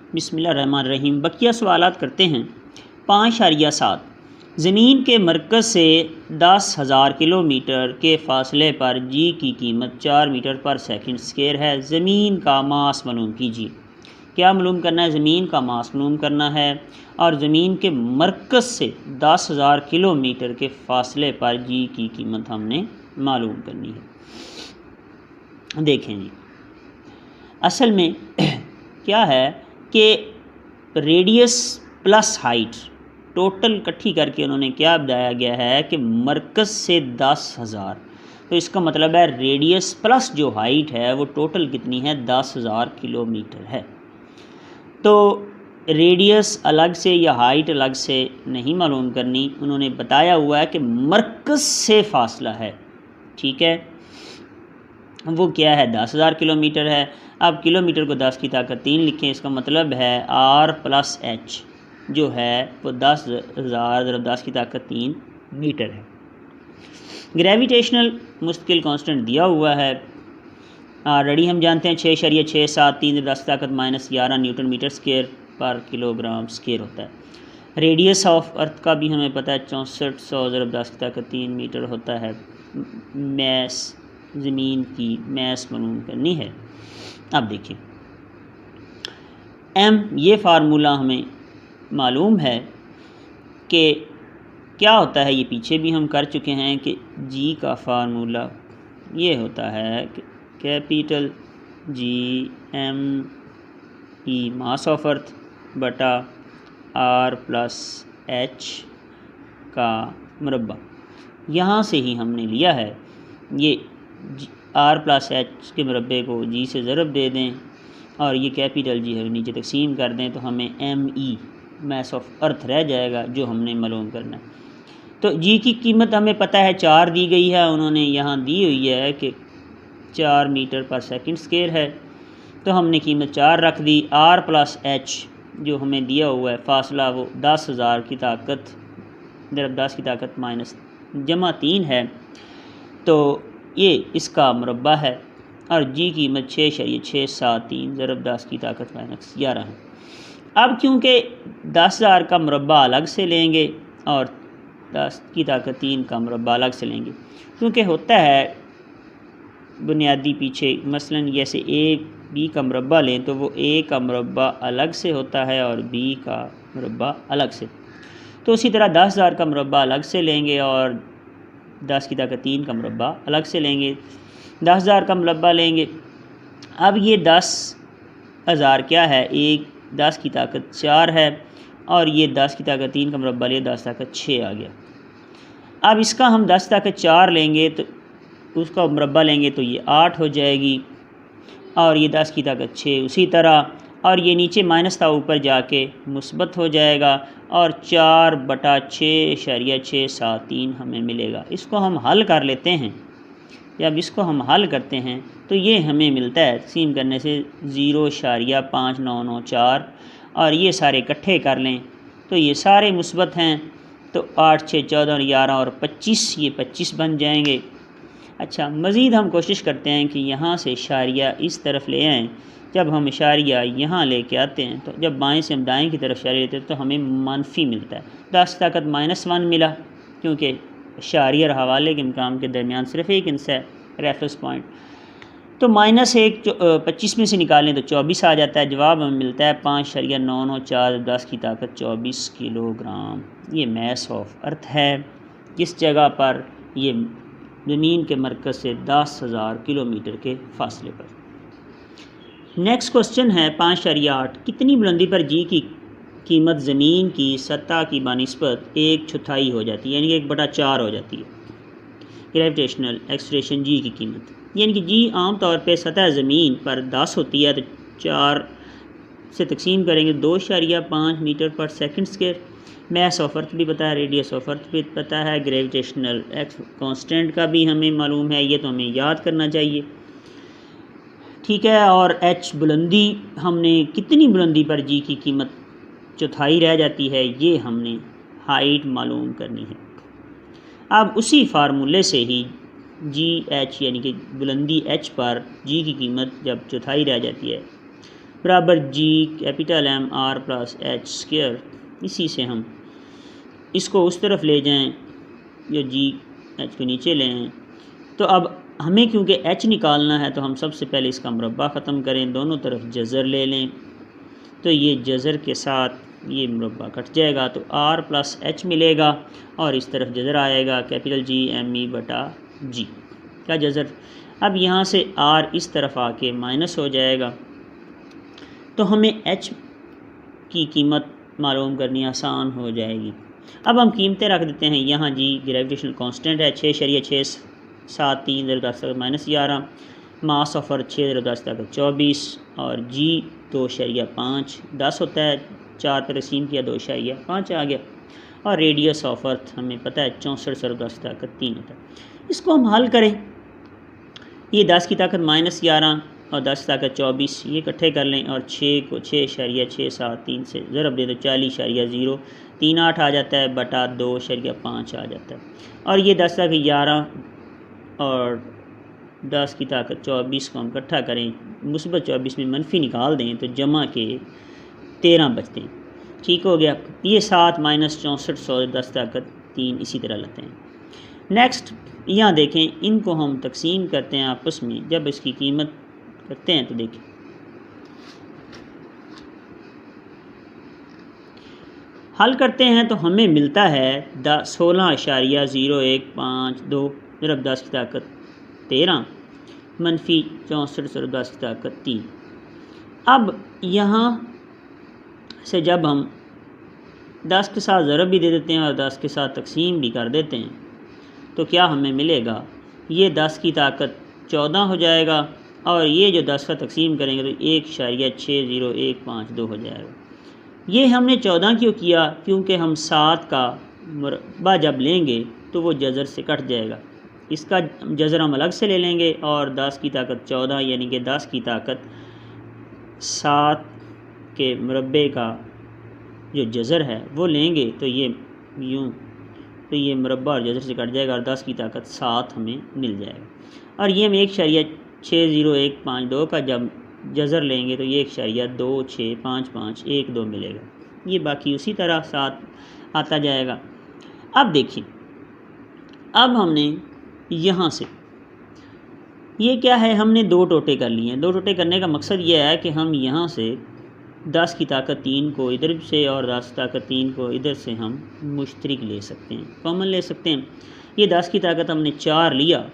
बिस्मिल्लाहिर्रहमानिर्रहीम। बकिया सवालात करते हैं। 5.7 ज़मीन के मरकज़ से 10,000 किलोमीटर के फ़ासले पर जी की कीमत 4 मीटर पर सेकंड स्क्वायर है। ज़मीन का मास मालूम कीजिए। क्या मालूम करना है? ज़मीन का मास मालूम करना है और ज़मीन के मरकज़ से 10,000 किलोमीटर के फ़ासले पर जी की कीमत हमने मालूम करनी है। देखें जी, असल में क्या है कि रेडियस प्लस हाइट टोटल इकट्ठी करके उन्होंने क्या बताया गया है कि मरकज़ से 10,000, तो इसका मतलब है रेडियस प्लस जो हाइट है वो टोटल कितनी है? 10,000 किलोमीटर है। तो रेडियस अलग से या हाइट अलग से नहीं मालूम करनी, उन्होंने बताया हुआ है कि मरकज़ से फ़ासला है, ठीक है, वो क्या है? 10,000 किलोमीटर है। अब किलोमीटर को 10 की ताकत 3 लिखें, इसका मतलब है R प्लस एच जो है वो 10,000 × 10 की ताकत 3 मीटर है। ग्रेविटेशनल मुस्तकिल कांस्टेंट दिया हुआ है, ऑलरेडी हम जानते हैं 6.673 × 10 की ताकत -11 न्यूटन मीटर स्क्वायर पर किलोग्राम स्क्वायर होता है। रेडियस ऑफ अर्थ का भी हमें पता है 6400 × 10 की ताकत 3 मीटर होता है। मैस ज़मीन की मैस मालूम करनी है। अब देखिए एम, ये फार्मूला हमें मालूम है कि क्या होता है, ये पीछे भी हम कर चुके हैं कि जी का फार्मूला ये होता है कि capital G M E mass of earth बटा आर प्लस एच का मुरब्बा। यहाँ से ही हमने लिया है, ये आर प्लस एच के मुरब्बे को जी से ज़रब दे दें और ये कैपिटल जी है नीचे तकसीम कर दें तो हमें M E mass of earth रह जाएगा जो हमने मालूम करना है। तो जी की कीमत हमें पता है 4 दी गई है, उन्होंने यहाँ दी हुई है कि 4 मीटर पर सेकंड स्क्वायर है, तो हमने कीमत 4 रख दी। आर प्लस एच जो हमें दिया हुआ है फासला वो 10,000 की ताकत × 10 की ताकत -3 है, तो ये इसका मुरब्बा है और जी की कीमत 6.673 × 10 की ताकत -11 है। अब क्योंकि 10,000 का मुरब्बा अलग से लेंगे और 10 की ताकत 3 का मुरब्बा अलग से लेंगे, क्योंकि होता है बुनियादी पीछे मसलन जैसे ए बी का मुरब्बा लें तो वो ए का मुरब्बा अलग से होता है और बी का मुरब्बा अलग से, तो उसी तरह 10,000 का मुरब्बा अलग से लेंगे और 10 की ताकत 3 का मुरब्बा अलग से लेंगे। 10,000 का मुरब्बा लेंगे। अब ये 10,000 क्या है? एक 10 की ताकत 4 है और ये 10 की ताकत 3 का मुरब्बा लिए 10 ताकत 6 आ गया। अब इसका हम 10 ताकत 4 लेंगे तो उसका मुरब्बा लेंगे तो ये 8 हो जाएगी और ये 10 की ताकत 6 उसी तरह, और ये नीचे माइनस था ऊपर जाके मुस्बत हो जाएगा और 4/6.673 हमें मिलेगा। इसको हम हल कर लेते हैं। जब इसको हम हल करते हैं तो ये हमें मिलता है तक़सीम करने से 0.5994 और ये सारे इकट्ठे कर लें तो ये सारे मुस्बत हैं, तो 8, 6, 14, 11 और 25, ये 25 बन जाएंगे। अच्छा, मज़ीद हम कोशिश करते हैं कि यहाँ से इशारिया इस तरफ ले आएँ। जब हम इशारिया यहाँ लेके आते हैं तो जब बाएं से हम दाएं की तरफ इशारे लेते हैं तो हमें मनफी मिलता है। 10 की ताकत -1 मिला क्योंकि इशारिया और हवाले के मकाम के दरमियान सिर्फ एक इंच है रेफरेंस पॉइंट, तो -1 25 में से निकालें तो 24 आ जाता है। जवाब हमें मिलता है 5.994 10 की ताकत 24 किलोग्राम। ये मैस ऑफ अर्थ है किस जगह पर? ये ज़मीन के मरकज़ से 10,000 किलोमीटर के फासले पर। नेक्स्ट क्वेश्चन है 5.8 कितनी बुलंदी पर जी की कीमत ज़मीन की सतह की बानिस्बत 1/4 हो जाती है, यानी कि 1/4 हो जाती है। ग्रेविटेशनल एक्सलेरेशन जी की कीमत, यानी कि जी आम तौर पे सतह ज़मीन पर 10 होती है तो 4 से तकसीम करेंगे 2.5 मीटर पर सेकंड स्क्वायर। मैस ऑफ अर्थ भी पता है, रेडियस ऑफ अर्थ भी पता है, ग्रेविटेशनल कांस्टेंट का भी हमें मालूम है, ये तो हमें याद करना चाहिए, ठीक है। और एच बुलंदी, हमने कितनी बुलंदी पर जी की कीमत 1/4 रह जाती है, ये हमने हाइट मालूम करनी है। अब उसी फार्मूले से ही जी एच यानी कि बुलंदी एच पर जी की कीमत जब 1/4 रह जाती है बराबर G capital M R plus H square. इसी से हम इसको उस तरफ ले जाएं, जो जी एच को नीचे ले आएँ। तो अब हमें क्योंकि एच निकालना है तो हम सबसे पहले इसका मुरब्बा ख़त्म करें, दोनों तरफ जज़र ले लें, तो ये जज़र के साथ ये मुरब्बा कट जाएगा, तो आर प्लस एच मिलेगा और इस तरफ जज़र आएगा कैपिटल जी एम ई बटा जी का जज़र। अब यहाँ से आर इस तरफ आके माइनस हो जाएगा, तो हमें एच की कीमत मालूम करनी आसान हो जाएगी। अब हम कीमतें रख देते हैं यहाँ। जी ग्रेविटेशनल कांस्टेंट है 6.673 माइनस 11, मास ऑफ अर्थ 6×10⁻²4 और जी 2.5 10 होता है, 4 पर तक़सीम किया 2.5 आ गया, और रेडियस ऑफ अर्थ हमें पता है 64×10⁻³ होता है। इसको हम हल करें, ये 10 की ताकत -11 और 10⁻²4 ये इकट्ठे कर लें और 6 को 6.673 से ज़रब दे तो 40.038 आ जाता है बटा 2.5 आ जाता है। और ये 10⁻11 और 10⁻²4 को हम इकट्ठा करें, मुस्बत 24 में मनफी निकाल दें तो जमा के 13 बचते हैं। ठीक हो गया। ये 7 - 6400 10⁻³ इसी तरह लेते हैं। नेक्स्ट यहाँ देखें, इनको हम तकसीम करते हैं आपस में, जब इसकी कीमत करते हैं तो देखें हल करते हैं तो हमें मिलता है 16.0152 ज़रब 10⁻13 मनफी 64 10⁻³ अब यहाँ से जब हम 10 के साथ ज़रब भी दे देते हैं और 10 के साथ तकसीम भी कर देते हैं तो क्या हमें मिलेगा, ये 10 की ताकत 14 हो जाएगा और ये जो 10 का तकसीम करेंगे तो 1.60152 हो जाएगा। ये हमने 14 क्यों किया, क्योंकि हम 7 का मुरब्बा जब लेंगे तो वो जज़र से कट जाएगा, इसका जज़र हम अलग से ले लेंगे और 10 की ताकत 14 यानी कि 10 की ताकत 7 के मुरब्बे का जो जज़र है वो लेंगे तो ये यूँ, तो ये मुरब्बा और जज़र से कट जाएगा और 10 की ताकत 7 हमें मिल जाएगा। और ये हम 1.60152 का जब जज़र लेंगे तो ये 1.265512 मिलेगा। ये बाकी उसी तरह 7 आता जाएगा। अब देखिए, अब हमने यहाँ से ये क्या है, हमने 2 टोटे कर लिए हैं। 2 टोटे करने का मकसद ये है कि हम यहाँ से 10 की ताकत 3 को इधर से और 10 की ताकत 3 को इधर से हम मुश्तरिक ले सकते हैं, कॉमन ले सकते हैं। ये 10 की ताकत हमने 4 लिया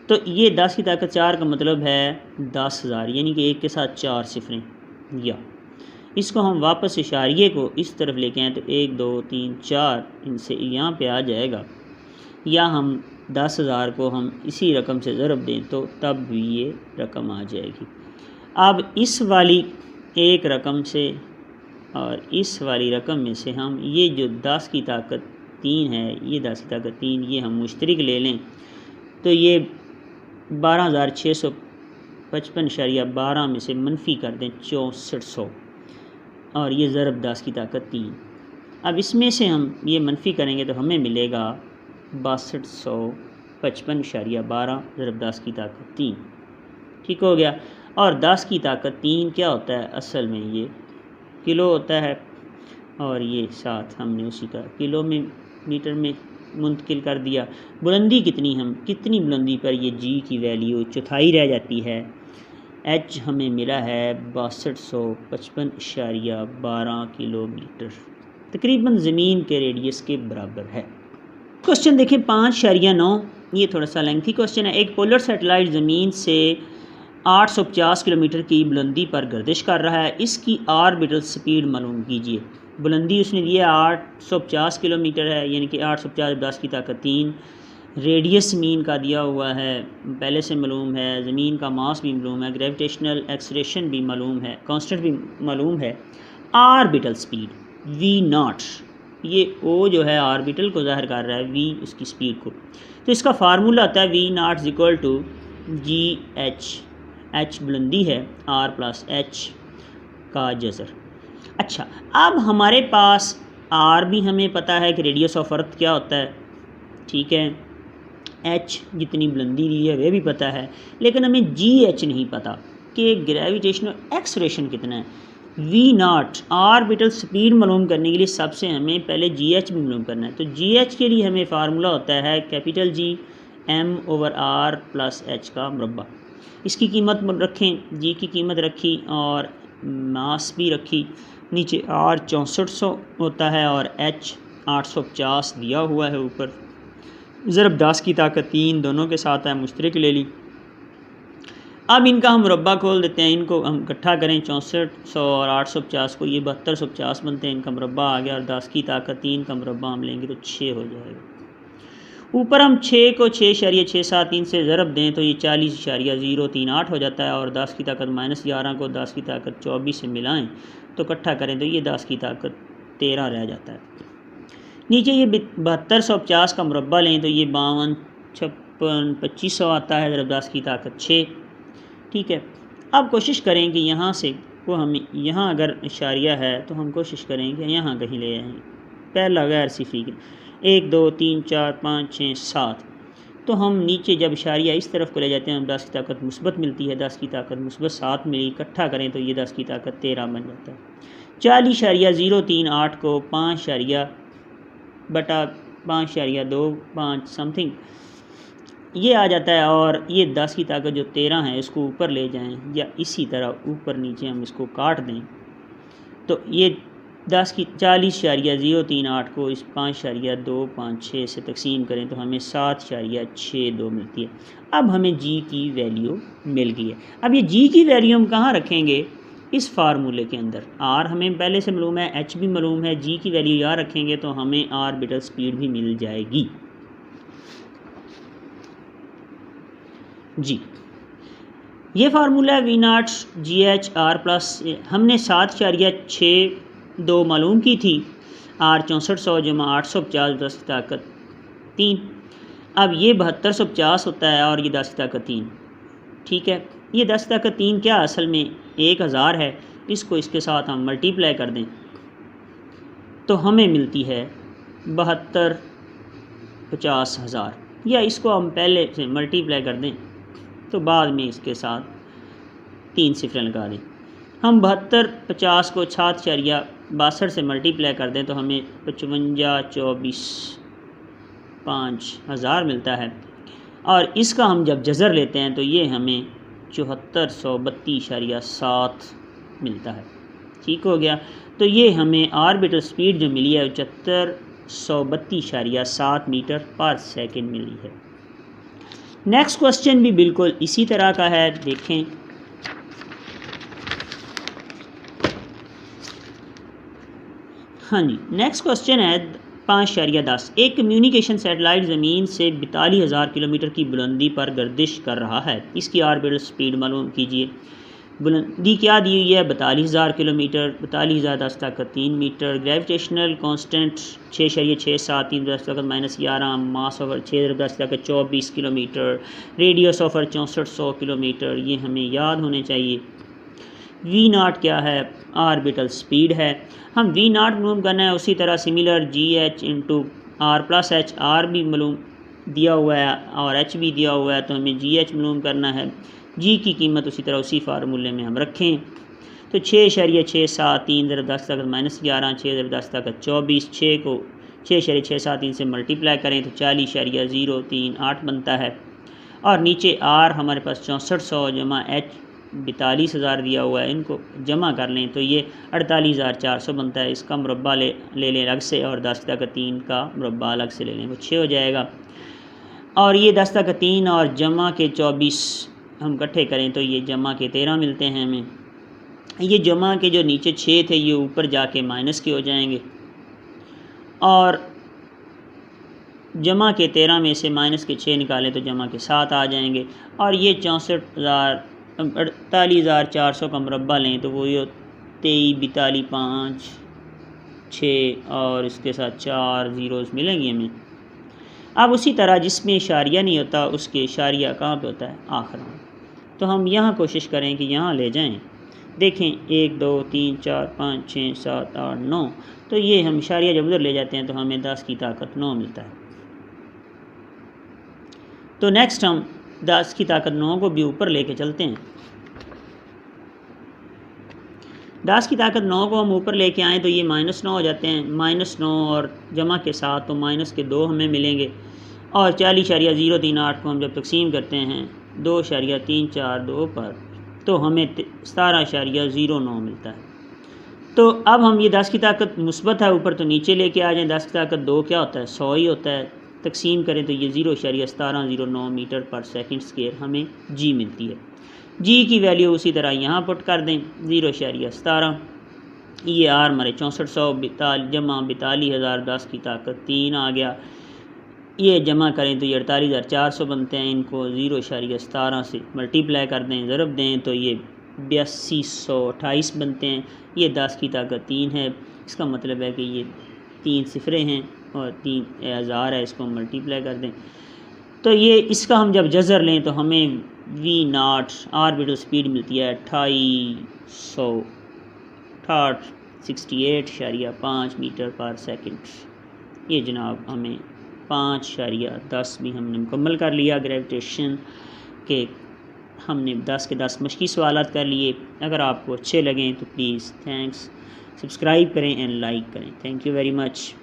तो ये 10 की ताकत 4 का मतलब है 10,000 यानी कि 1 के साथ 4 सिफरें, या इसको हम वापस इशारिये को इस तरफ लेके आएँ तो 1 2 3 4 इनसे यहाँ पे आ जाएगा, या हम 10,000 को हम इसी रकम से ज़रब दें तो तब भी ये रकम आ जाएगी। अब इस वाली एक रकम से और इस वाली रकम में से हम ये जो 10 की ताकत 3 है, ये 10 की ताकत 3 ये हम मुश्तरिक ले लें तो ये 12,655.12 में से मनफी कर दें 6400 और ये ज़रब 10 की ताकत 3। अब इसमें से हम ये मनफी करेंगे तो हमें मिलेगा 6255.12 ज़रब 10 की ताकत 3। ठीक हो गया। और 10 की ताकत 3 क्या होता है, असल में ये किलो होता है और ये साथ हमने उसी का किलो में मीटर में मुंतकिल कर दिया। बुलंदी कितनी बुलंदी पर ये जी की वैल्यू चौथाई रह जाती है। एच हमें मिला है 6255.12 किलोमीटर, तकरीबन ज़मीन के रेडियस के बराबर है। क्वेश्चन देखें 5.9, ये थोड़ा सा लेंथी क्वेश्चन है। एक पोलर सैटेलाइट ज़मीन से 850 किलोमीटर की बुलंदी पर गर्दिश कर रहा है, इसकी ऑर्बिटल स्पीड मालूम कीजिए। बुलंदी उसने दी है 850 किलोमीटर है, यानी कि 850 10 की ताकत 3। रेडियस ज़मीन का दिया हुआ है, पहले से मालूम है। ज़मीन का मास भी मालूम है, ग्रेविटेशनल एक्सलेरेशन भी मालूम है, कांस्टेंट भी मालूम है। ऑर्बिटल स्पीड v0, ये ओ जो है ऑर्बिटल को ज़ाहिर कर रहा है, v उसकी स्पीड को। तो इसका फार्मूला आता है v0 = g/h, h बुलंदी है, r + h का जज़र। अच्छा, अब हमारे पास r भी हमें पता है कि रेडियस ऑफ अर्थ क्या होता है, ठीक है। h जितनी बुलंदी दी है वह भी पता है, लेकिन हमें gh नहीं पता। कि ग्रेविटेशनल एक्सलेरेशन कितना है। वी नॉट ऑर्बिटल स्पीड मालूम करने के लिए सबसे हमें पहले जी एच भी मालूम करना है। तो जी एच के लिए हमें फार्मूला होता है capital G M over R plus H का मुरब्बा। इसकी कीमत रखें, जी की कीमत रखी और मास भी रखी। नीचे आर 6400 होता है और एच 850 दिया हुआ है ऊपर। ज़रब 10 की ताकत 3 दोनों के साथ है, मुश्तरक ले ली। अब इनका हम मुरब्बा खोल देते हैं, इनको हम इकट्ठा करें 6400 और 850 को, ये 7250 बनते हैं। इनका मुरब्बा आ गया और 10 की ताकत 3 का मुरब्बा हम लेंगे तो 6 हो जाएगा। ऊपर हम 6 को 6.673 से ज़रब दें तो ये 40.038 हो जाता है और 10 की ताकत -11 को 10 की ताकत 24 से मिलाएं तो इकट्ठा करें तो ये 10 की ताकत 13 रह जाता है। नीचे ये 7250 का मुरब्बा लें तो ये 52, 56, 2500 आता है, ज़रब 10 की ताकत 6। ठीक है, अब कोशिश करें कि यहाँ से वो हमें यहाँ अगर इशारिया है तो हम कोशिश करें कि यहाँ कहीं ले आएँ। पहला गैर सिफरी के 1 2 3 4 5 6 7, तो हम नीचे जब इशारिया इस तरफ को ले जाते हैं 10 की ताकत मुस्बत मिलती है, 10 की ताकत मुस्बत 7 मिली, इकट्ठा करें तो ये 10 की ताकत 13 बन जाता है। 40.038 को 5/5.25 समथिंग ये आ जाता है और ये 10 की ताकत जो 13 है इसको ऊपर ले जाएं या इसी तरह ऊपर नीचे हम इसको काट दें तो ये 10 की 40.038 को इस 5.256 से तकसीम करें तो हमें 7.62 मिलती है। अब हमें जी की वैल्यू मिल गई है। अब ये जी की वैल्यू हम कहाँ रखेंगे, इस फार्मूले के अंदर। आर हमें पहले से मालूम है, एच भी मालूम है, जी की वैल्यू यहाँ रखेंगे तो हमें ऑर्बिटल स्पीड भी मिल जाएगी। जी ये formula V not G H R plus हमने 7.62 मालूम की थी, आर 6400 जमा 850 10 की ताकत 3। अब ये 7250 होता है और ये 10 की ताकत 3। ठीक है, ये 10 की ताकत 3 क्या असल में 1000 है। इसको इसके साथ हम मल्टीप्लाई कर दें तो हमें मिलती है 72,50,000, या इसको हम पहले से मल्टीप्लाई कर दें तो बाद में इसके साथ 3 सिफरें लगा दें। हम 72,50 को 7.62 से मल्टीप्लाई कर दें तो हमें 55,24,5,000 मिलता है और इसका हम जब जज़र लेते हैं तो ये हमें 7432.7 मिलता है। ठीक हो गया, तो ये हमें ऑर्बिटल स्पीड जो मिली है 7432.7 मीटर पर सेकंड मिली है। नेक्स्ट क्वेश्चन भी बिल्कुल इसी तरह का है, देखें। हाँ जी, नेक्स्ट क्वेश्चन है 5.10। एक कम्युनिकेशन सैटेलाइट ज़मीन से 42,000 किलोमीटर की बुलंदी पर गर्दिश कर रहा है, इसकी ऑर्बिटल स्पीड मालूम कीजिए। बुलंदी क्या दी हुई है, 42,000 किलोमीटर, 42,000 10 ताकत 3 मीटर। ग्रेविटेशनल कांस्टेंट 6.673 10 ताकत -11, मास ओवर 6 10 ताकत 24 किलोमीटर, रेडियस ओवर 6400 किलोमीटर, ये हमें याद होने चाहिए। वी नॉट क्या है, ऑर्बिटल स्पीड है। हम वी नॉट मालूम करना है, उसी तरह similar G H into R plus H, R भी मालूम दिया हुआ है और एच भी दिया हुआ है तो हमें जी एच मालूम करना है। जी की कीमत उसी तरह उसी फार्मूले में हम रखें तो 6.673 ज़रा 10 ताकत -11, 6 ज़रा 10 ताकत 24, 6 को 6.673 से मल्टीप्लाई करें तो 40.038 बनता है और नीचे आर हमारे पास 6400 जमा एच 42,000 दिया हुआ है, इनको जमा कर लें तो ये 48,400 बनता है। इसका मुरब्बा ले लें अलग से और 10 ताकत 3 का मुरब्बा अलग से ले लें, वो 6 हो जाएगा। और ये 10 ताकत 3 और जमा के 24 हम इकट्ठे करें तो ये जमा के 13 मिलते हैं हमें। ये जमा के जो नीचे 6 थे ये ऊपर जाके माइनस के हो जाएंगे और जमा के 13 में से माइनस के 6 निकालें तो जमा के 7 आ जाएंगे और ये 48,400 का मुरब्बा लें तो वो ये 23, 42, 5, 6 और इसके साथ 4 ज़ीरोज़ मिलेंगे हमें। अब उसी तरह जिसमें इशारिया नहीं होता उसके इशारिया कहाँ पे होता है, आखिर में। तो हम यहाँ कोशिश करें कि यहाँ ले जाएं, देखें 1 2 3 4 5 6 7 8 9, तो ये हम इशारिया जब उधर ले जाते हैं तो हमें 10 की ताकत 9 मिलता है। तो नेक्स्ट हम 10 की ताकत 9 को भी ऊपर लेके चलते हैं। 10 की ताकत 9 को हम ऊपर लेके आएँ तो ये -9 हो जाते हैं, -9 और जमा के साथ तो -2 हमें मिलेंगे। और 40.038 को हम जब तकसीम करते हैं 2.342 पर तो हमें 17.09 मिलता है। तो अब हम ये 10 की ताकत मुस्बत है ऊपर तो नीचे लेके आ जाएँ। 10 की ताकत 2 क्या होता है, 100 ही होता है। तकसीम करें तो ये 0.1709 मीटर पर सेकंड स्क्वायर हमें जी मिलती है। जी की वैल्यू उसी तरह यहाँ पुट कर दें 0.17, ये आर हमारे 6442 जमा 42,010 की ताकत 3 आ गया। ये जमा करें तो ये 48,400 बनते हैं। इनको 0.17 से मल्टीप्लाई कर दें, ज़रब दें तो ये 8228 बनते हैं। ये 10 की ताकत 3 है। इसका मतलब है कि ये 3 सिफरें हैं और 3,000 है, इसको मल्टीप्लाई कर दें तो ये इसका हम जब जज़र लें तो हमें V0 ऑर्बिटल स्पीड मिलती है 2868.5 मीटर पर सेकंड। ये जनाब हमें 5.10 भी हमने मुकम्मल कर लिया ग्रेविटेशन के। हमने 10 के 10 मशकी सवालात कर लिए। अगर आपको अच्छे लगें तो प्लीज़ थैंक्स, सब्सक्राइब करें एंड लाइक करें। Thank you very much.